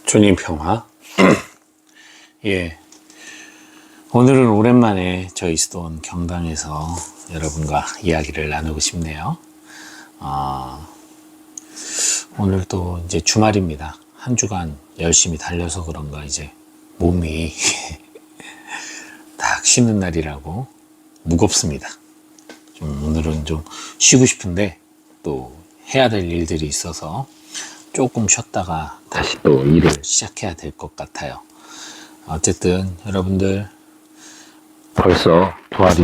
주님 평화. 예. 오늘은 오랜만에 저희 스톤 경당에서 여러분과 이야기를 나누고 싶네요. 오늘 또 이제 주말입니다. 한 주간 열심히 달려서 그런가 이제 몸이 딱 쉬는 날이라고 무겁습니다. 오늘은 좀 쉬고 싶은데 또 해야 될 일들이 있어서 조금 쉬었다가 다시 또 일을 시작해야 될 것 같아요. 어쨌든 여러분들 벌써 부활이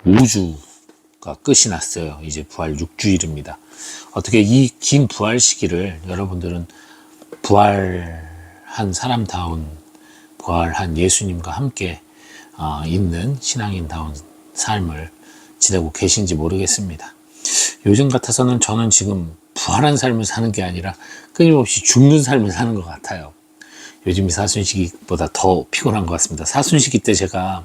5주가 끝이 났어요. 이제 부활 6주일입니다. 어떻게 이 긴 부활 시기를 여러분들은 부활한 사람다운 부활한 예수님과 함께 있는 신앙인다운 삶을 지내고 계신지 모르겠습니다. 요즘 같아서는 저는 지금 부활한 삶을 사는 게 아니라 끊임없이 죽는 삶을 사는 것 같아요. 요즘이 사순시기보다 더 피곤한 것 같습니다. 사순시기 때 제가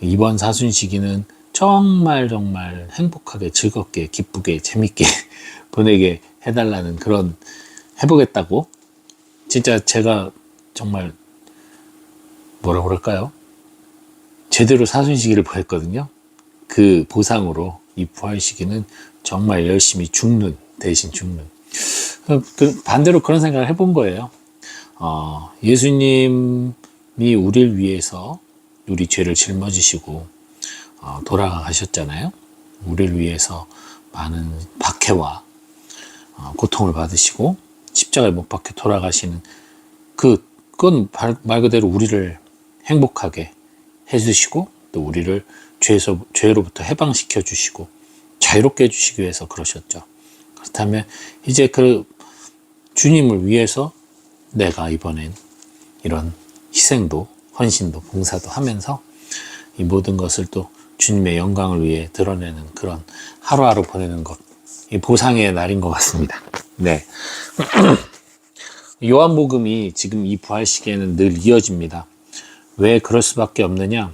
이번 사순시기는 정말 행복하게 즐겁게 기쁘게 재밌게 보내게 해달라는 그런 해보겠다고 진짜 제가 정말 뭐라 그럴까요? 제대로 사순시기를 보냈거든요. 그 보상으로 이 부활 시기는 정말 열심히 대신 죽는. 반대로 그런 생각을 해본 거예요. 예수님이 우리를 위해서 우리 죄를 짊어지시고 돌아가셨잖아요. 우리를 위해서 많은 박해와 고통을 받으시고 십자가에 못 박혀 돌아가시는 그건 말 그대로 우리를 행복하게 해주시고 또 우리를 죄로부터 해방시켜 주시고 자유롭게 해주시기 위해서 그러셨죠. 그렇다면 이제 그 주님을 위해서 내가 이번엔 이런 희생도 헌신도 봉사도 하면서 이 모든 것을 또 주님의 영광을 위해 드러내는 그런 하루하루 보내는 것, 이 보상의 날인 것 같습니다. 네. 요한복음이 지금 이 부활 시기에는 늘 이어집니다. 왜 그럴 수밖에 없느냐?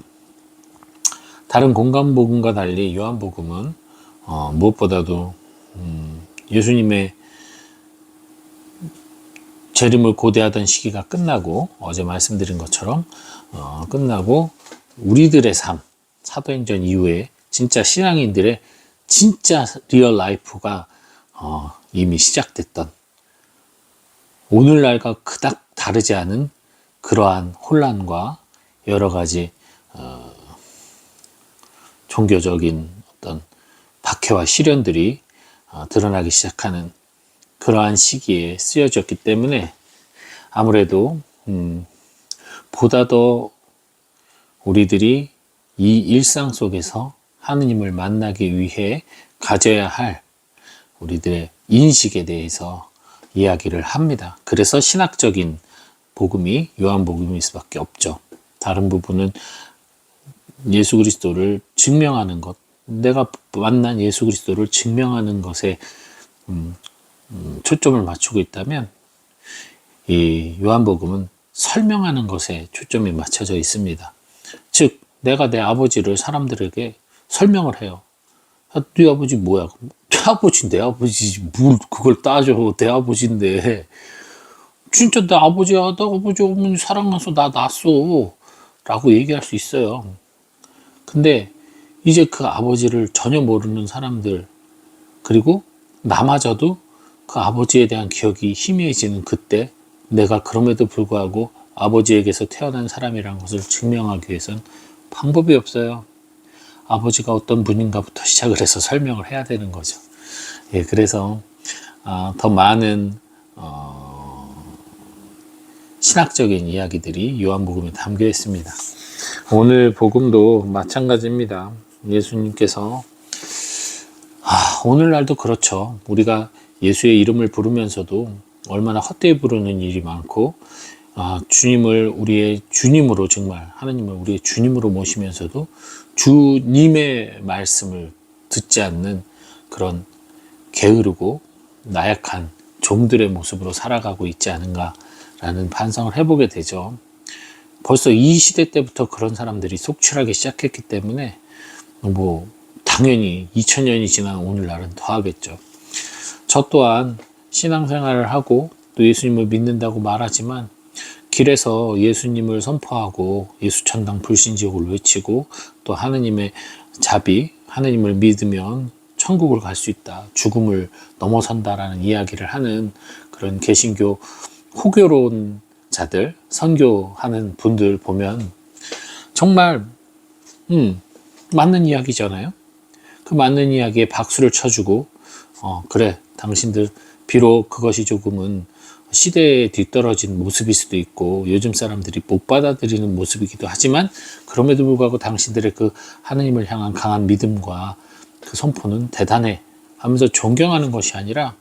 다른 공간복음과 달리 요한복음은 무엇보다도 예수님의 재림을 고대하던 시기가 끝나고 어제 말씀드린 것처럼 끝나고 우리들의 삶, 사도행전 이후에 진짜 신앙인들의 진짜 리얼 라이프가 이미 시작됐던 오늘날과 그닥 다르지 않은 그러한 혼란과 여러 가지 종교적인 어떤 박해와 시련들이 드러나기 시작하는 그러한 시기에 쓰여졌기 때문에 아무래도 보다 더 우리들이 이 일상 속에서 하느님을 만나기 위해 가져야 할 우리들의 인식에 대해서 이야기를 합니다. 그래서 신학적인 복음이 요한복음일 수밖에 없죠. 다른 부분은 예수 그리스도를 증명하는 것, 내가 만난 예수 그리스도를 증명하는 것에 초점을 맞추고 있다면 이 요한복음은 설명하는 것에 초점이 맞춰져 있습니다. 즉 내가 내 아버지를 사람들에게 설명을 해요. 네 아버지 뭐야? 내 아버지지 뭘 그걸 따져. 내 아버지인데 진짜 내 아버지야. 내 아버지 어머니 사랑해서 나 낳았어 라고 얘기할 수 있어요. 근데 이제 그 아버지를 전혀 모르는 사람들 그리고 나마저도 그 아버지에 대한 기억이 희미해지는 그때 내가 그럼에도 불구하고 아버지에게서 태어난 사람이라는 것을 증명하기 위해서는 방법이 없어요. 아버지가 어떤 분인가부터 시작을 해서 설명을 해야 되는 거죠. 예, 그래서 더 많은 신학적인 이야기들이 요한복음에 담겨 있습니다. 오늘 복음도 마찬가지입니다. 예수님께서 오늘날도 그렇죠. 우리가 예수의 이름을 부르면서도 얼마나 헛되이 부르는 일이 많고 주님을 우리의 주님으로 정말 하나님을 우리의 주님으로 모시면서도 주님의 말씀을 듣지 않는 그런 게으르고 나약한 종들의 모습으로 살아가고 있지 않은가라는 반성을 해보게 되죠. 벌써 이 시대 때부터 그런 사람들이 속출하기 시작했기 때문에 당연히 2000년이 지난 오늘날은 더 하겠죠. 저 또한 신앙생활을 하고 또 예수님을 믿는다고 말하지만 길에서 예수님을 선포하고 예수천당 불신지옥을 외치고 또 하느님의 자비, 하느님을 믿으면 천국을 갈 수 있다, 죽음을 넘어선다라는 이야기를 하는 그런 개신교 호교로운 자들, 선교하는 분들 보면 정말 맞는 이야기잖아요. 그 맞는 이야기에 박수를 쳐주고 그래, 당신들 비록 그것이 조금은 시대에 뒤떨어진 모습일 수도 있고 요즘 사람들이 못 받아들이는 모습이기도 하지만 그럼에도 불구하고 당신들의 그 하느님을 향한 강한 믿음과 그 선포는 대단해 하면서 존경하는 것이 아니라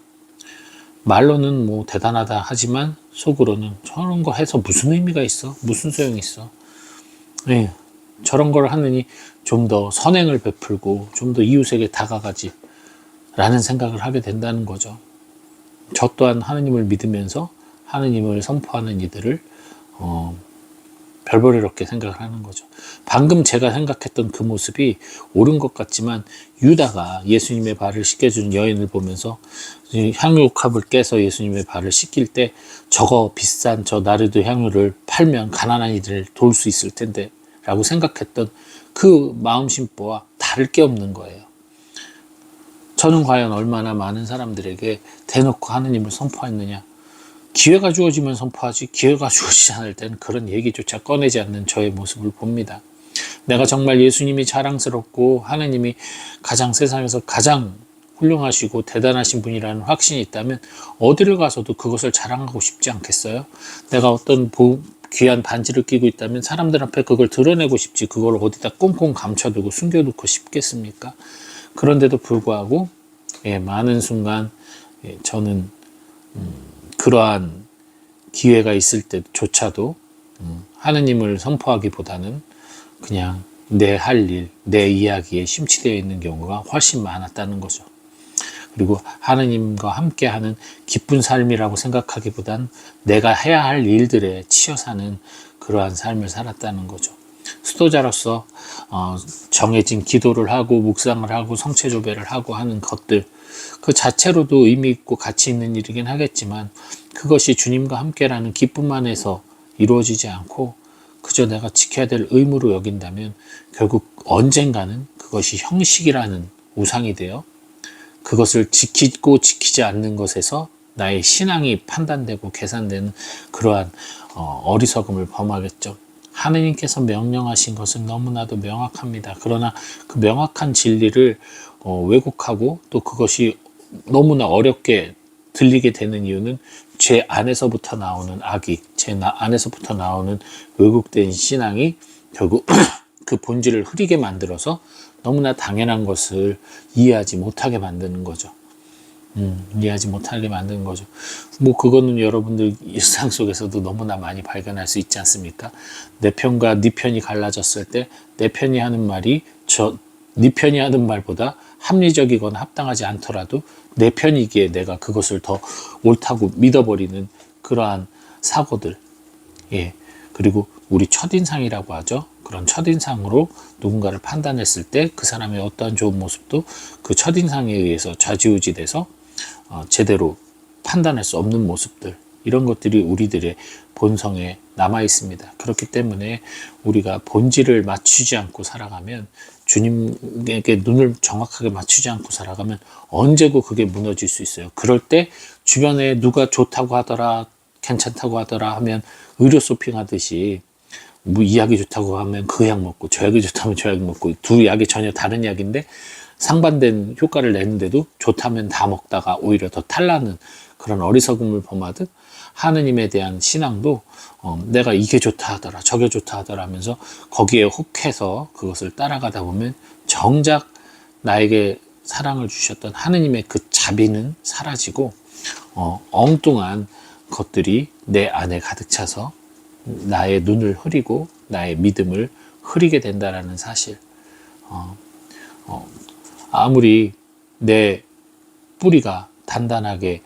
말로는 뭐 대단하다 하지만 속으로는 저런 거 해서 무슨 의미가 있어? 무슨 소용이 있어? 예, 저런 걸 하느니 좀 더 선행을 베풀고 좀 더 이웃에게 다가가지 라는 생각을 하게 된다는 거죠. 저 또한 하느님을 믿으면서 하느님을 선포하는 이들을 별볼이롭게 생각을 하는 거죠. 방금 제가 생각했던 그 모습이 옳은 것 같지만 유다가 예수님의 발을 씻겨주는 여인을 보면서 향유컵을 깨서 예수님의 발을 씻길 때 저거 비싼 저 나르드 향유를 팔면 가난한 이들을 도울 수 있을 텐데 라고 생각했던 그 마음심보와 다를 게 없는 거예요. 저는 과연 얼마나 많은 사람들에게 대놓고 하느님을 선포했느냐. 기회가 주어지면 선포하지 기회가 주어지지 않을 때는 그런 얘기조차 꺼내지 않는 저의 모습을 봅니다. 내가 정말 예수님이 자랑스럽고 하느님이 가장 세상에서 가장 훌륭하시고 대단하신 분이라는 확신이 있다면 어디를 가서도 그것을 자랑하고 싶지 않겠어요? 내가 어떤 귀한 반지를 끼고 있다면 사람들 앞에 그걸 드러내고 싶지 그걸 어디다 꽁꽁 감춰두고 숨겨놓고 싶겠습니까? 그런데도 불구하고 많은 순간 저는 그러한 기회가 있을 때조차도 하느님을 선포하기보다는 그냥 내 할 일, 내 이야기에 심취되어 있는 경우가 훨씬 많았다는 거죠. 그리고 하느님과 함께하는 기쁜 삶이라고 생각하기보단 내가 해야 할 일들에 치여 사는 그러한 삶을 살았다는 거죠. 수도자로서 정해진 기도를 하고 묵상을 하고 성체조배를 하고 하는 것들 그 자체로도 의미 있고 가치 있는 일이긴 하겠지만 그것이 주님과 함께라는 기쁨 안에서 이루어지지 않고 그저 내가 지켜야 될 의무로 여긴다면 결국 언젠가는 그것이 형식이라는 우상이 되어 그것을 지키고 지키지 않는 것에서 나의 신앙이 판단되고 계산되는 그러한 어리석음을 범하겠죠. 하느님께서 명령하신 것은 너무나도 명확합니다. 그러나 그 명확한 진리를 왜곡하고 또 그것이 너무나 어렵게 들리게 되는 이유는 제 안에서부터 나오는 악이, 제 안에서부터 나오는 왜곡된 신앙이 결국 그 본질을 흐리게 만들어서 너무나 당연한 것을 이해하지 못하게 만드는 거죠. 이해하지 못하게 만드는 거죠. 뭐 그거는 여러분들 일상 속에서도 너무나 많이 발견할 수 있지 않습니까? 내 편과 네 편이 갈라졌을 때 내 편이 하는 말이 네 편이 하는 말보다 합리적이거나 합당하지 않더라도 내 편이기에 내가 그것을 더 옳다고 믿어버리는 그러한 사고들. 그리고 우리 첫인상이라고 하죠. 그런 첫인상으로 누군가를 판단했을 때 그 사람의 어떠한 좋은 모습도 그 첫인상에 의해서 좌지우지돼서 제대로 판단할 수 없는 모습들, 이런 것들이 우리들의 본성에 남아 있습니다. 그렇기 때문에 우리가 본질을 맞추지 않고 살아가면, 주님에게 눈을 정확하게 맞추지 않고 살아가면 언제고 그게 무너질 수 있어요. 그럴 때 주변에 누가 좋다고 하더라, 괜찮다고 하더라 하면 의료 쇼핑하듯이 뭐 이 약이 좋다고 하면 그 약 먹고 저 약이 좋다면 저 약 먹고 두 약이 전혀 다른 약인데 상반된 효과를 내는데도 좋다면 다 먹다가 오히려 더 탈나는 그런 어리석음을 범하듯 하느님에 대한 신앙도 내가 이게 좋다 하더라 저게 좋다 하더라 하면서 거기에 혹해서 그것을 따라가다 보면 정작 나에게 사랑을 주셨던 하느님의 그 자비는 사라지고 엉뚱한 것들이 내 안에 가득 차서 나의 눈을 흐리고 나의 믿음을 흐리게 된다라는 사실. 아무리 내 뿌리가 단단하게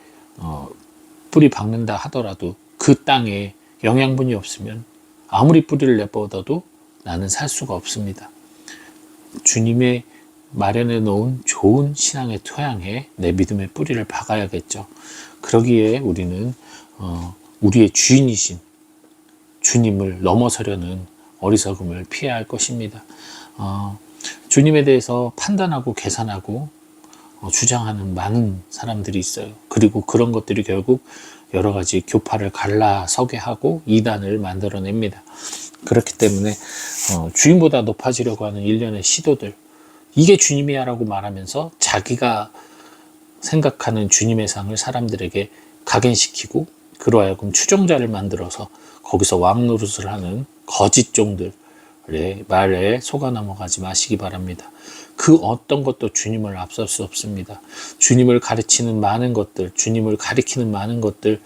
뿌리 박는다 하더라도 그 땅에 영양분이 없으면 아무리 뿌리를 내뻗어도 나는 살 수가 없습니다. 주님의 마련해 놓은 좋은 신앙의 토양에 내 믿음의 뿌리를 박아야겠죠. 그러기에 우리는 우리의 주인이신 주님을 넘어서려는 어리석음을 피해야 할 것입니다. 주님에 대해서 판단하고 계산하고 주장하는 많은 사람들이 있어요. 그리고 그런 것들이 결국 여러 가지 교파를 갈라서게 하고 이단을 만들어냅니다. 그렇기 때문에 주인보다 높아지려고 하는 일련의 시도들, 이게 주님이야 라고 말하면서 자기가 생각하는 주님의 상을 사람들에게 각인시키고 그로 하여금 추종자를 만들어서 거기서 왕노릇을 하는 거짓 종들의 말에 속아 넘어가지 마시기 바랍니다. 그 어떤 것도 주님을 앞설 수 없습니다. 주님을 가르치는 많은 것들, 주님을 가리키는 많은 것들,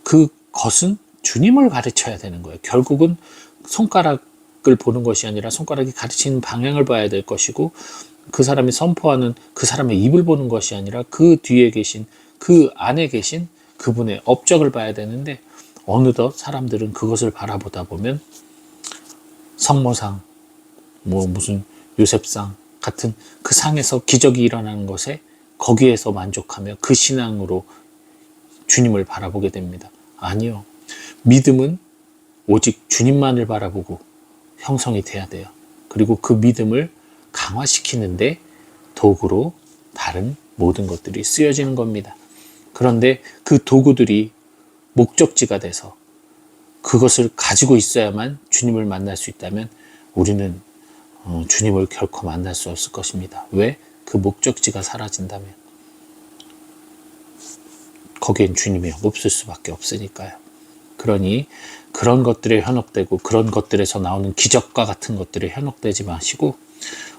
그것은 주님을 가르쳐야 되는 거예요. 결국은 손가락을 보는 것이 아니라 손가락이 가르치는 방향을 봐야 될 것이고, 그 사람이 선포하는 그 사람의 입을 보는 것이 아니라 그 뒤에 계신, 그 안에 계신 그분의 업적을 봐야 되는데, 어느덧 사람들은 그것을 바라보다 보면 성모상, 무슨 요셉상 같은 그 상에서 기적이 일어나는 것에 거기에서 만족하며 그 신앙으로 주님을 바라보게 됩니다. 아니요. 믿음은 오직 주님만을 바라보고 형성이 돼야 돼요. 그리고 그 믿음을 강화시키는데 도구로 다른 모든 것들이 쓰여지는 겁니다. 그런데 그 도구들이 목적지가 돼서 그것을 가지고 있어야만 주님을 만날 수 있다면 우리는 주님을 결코 만날 수 없을 것입니다. 왜? 그 목적지가 사라진다면. 거기엔 주님이 없을 수밖에 없으니까요. 그러니 그런 것들에 현혹되고 그런 것들에서 나오는 기적과 같은 것들에 현혹되지 마시고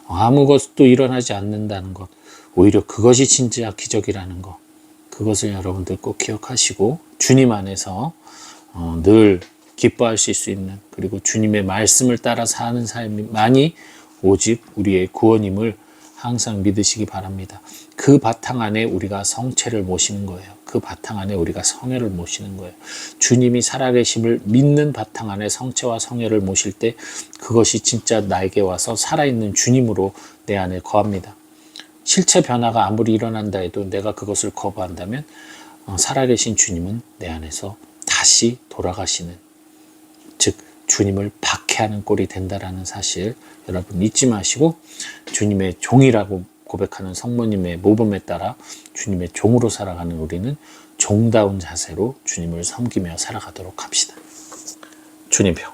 아무것도 일어나지 않는다는 것, 오히려 그것이 진짜 기적이라는 것, 그것을 여러분들 꼭 기억하시고 주님 안에서 늘 기뻐하실 수 있는, 그리고 주님의 말씀을 따라 사는 삶만이 오직 우리의 구원임을 항상 믿으시기 바랍니다. 그 바탕 안에 우리가 성체를 모시는 거예요. 그 바탕 안에 우리가 성혈을 모시는 거예요. 주님이 살아계심을 믿는 바탕 안에 성체와 성혈을 모실 때 그것이 진짜 나에게 와서 살아있는 주님으로 내 안에 거합니다. 실체 변화가 아무리 일어난다 해도 내가 그것을 거부한다면 살아계신 주님은 내 안에서 다시 돌아가시는, 즉 주님을 박해하는 꼴이 된다라는 사실 여러분 잊지 마시고, 주님의 종이라고 고백하는 성모님의 모범에 따라 주님의 종으로 살아가는 우리는 종다운 자세로 주님을 섬기며 살아가도록 합시다. 주님표.